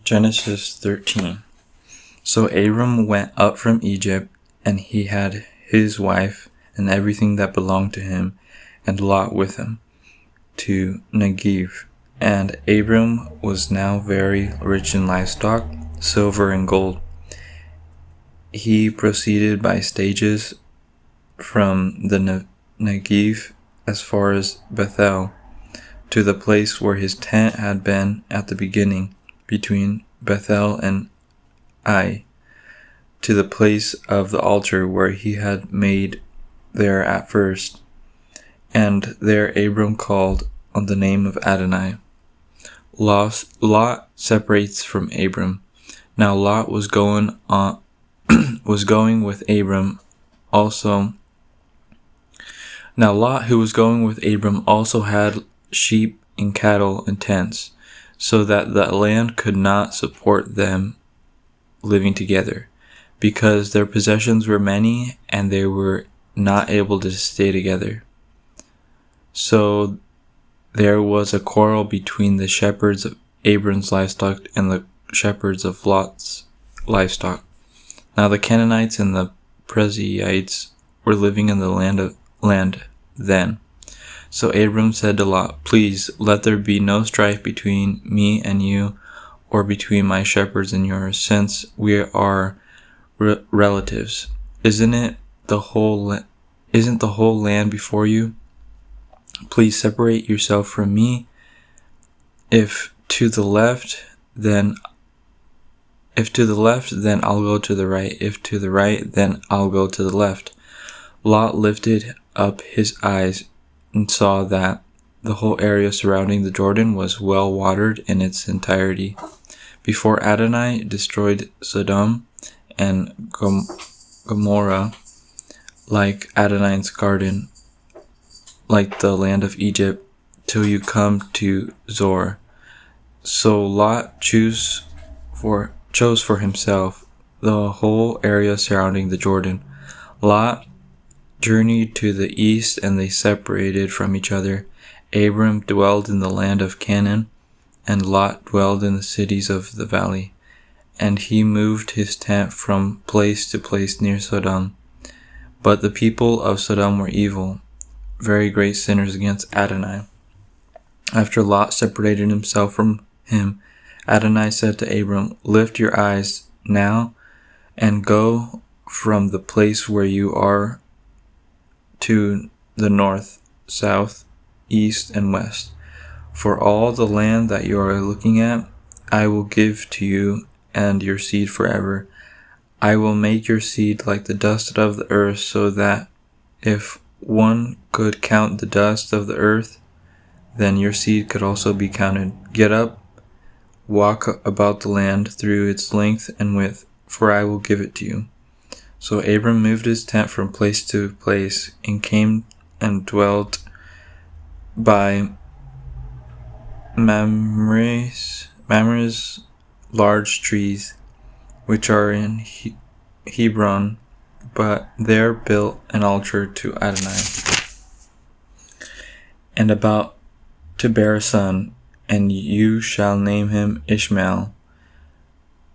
Genesis 13. So Abram went up from Egypt, and he had his wife and everything that belonged to him, and Lot with him, to Negev. And Abram was now very rich in livestock, silver and gold. He proceeded by stages from the Negev as far as Bethel, to the place where his tent had been at the beginning, between Bethel and Ai, to the place of the altar where he had made there at first. And there Abram called on the name of Adonai. Lot separates from Abram. Now Lot was going with Abram also. Now Lot, who was going with Abram, also had sheep and cattle and tents, so that the land could not support them living together, because their possessions were many, and they were not able to stay together. So there was a quarrel between the shepherds of Abram's livestock and the shepherds of Lot's livestock. Now the Canaanites and the Perizzites were living in the land then. So Abram said to Lot, "Please, let there be no strife between me and you, or between my shepherds and yours, since we are relatives. Isn't the whole land before you? Please separate yourself from me. If to the left, then I'll go to the right. If to the right, then I'll go to the left." Lot lifted up his eyes and saw that the whole area surrounding the Jordan was well watered in its entirety. Before Adonai destroyed Sodom and Gomorrah, like Adonai's garden, like the land of Egypt, till you come to Zoar. So Lot chose for himself the whole area surrounding the Jordan. Lot journeyed to the east, and they separated from each other. Abram dwelled in the land of Canaan, and Lot dwelled in the cities of the valley. And he moved his tent from place to place near Sodom. But the people of Sodom were evil, very great sinners against Adonai. After Lot separated himself from him, Adonai said to Abram, "Lift your eyes now and go from the place where you are to the north, south, east, and west. For all the land that you are looking at, I will give to you and your seed forever. I will make your seed like the dust of the earth, so that if one could count the dust of the earth, then your seed could also be counted. Get up, walk about the land through its length and width, for I will give it to you." So Abram moved his tent from place to place, and came and dwelt by Mamre's large trees, which are in Hebron, but there built an altar to Adonai, and about to bear a son, and you shall name him Ishmael.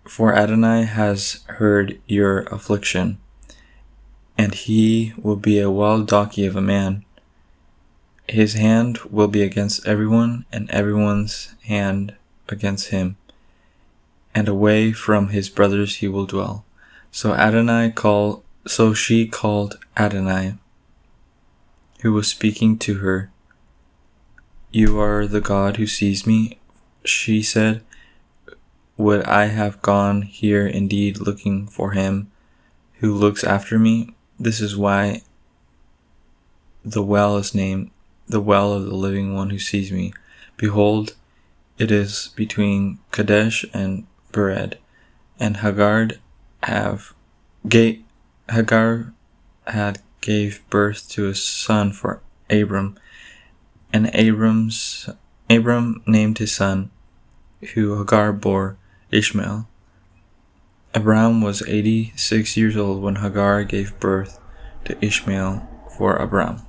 For Adonai has heard your affliction, and he will be a wild donkey of a man. His hand will be against everyone, and everyone's hand against him, and away from his brothers he will dwell. So she called Adonai, who was speaking to her. "You are the God who sees me," she said. "Would I have gone here indeed looking for him who looks after me? This is why the well is named the well of the living one who sees me. Behold, it is between Kadesh and Bered." And Hagar gave birth to a son for Abram, and Abram named his son, who Hagar bore, Ishmael. Abram was 86 years old when Hagar gave birth to Ishmael for Abram.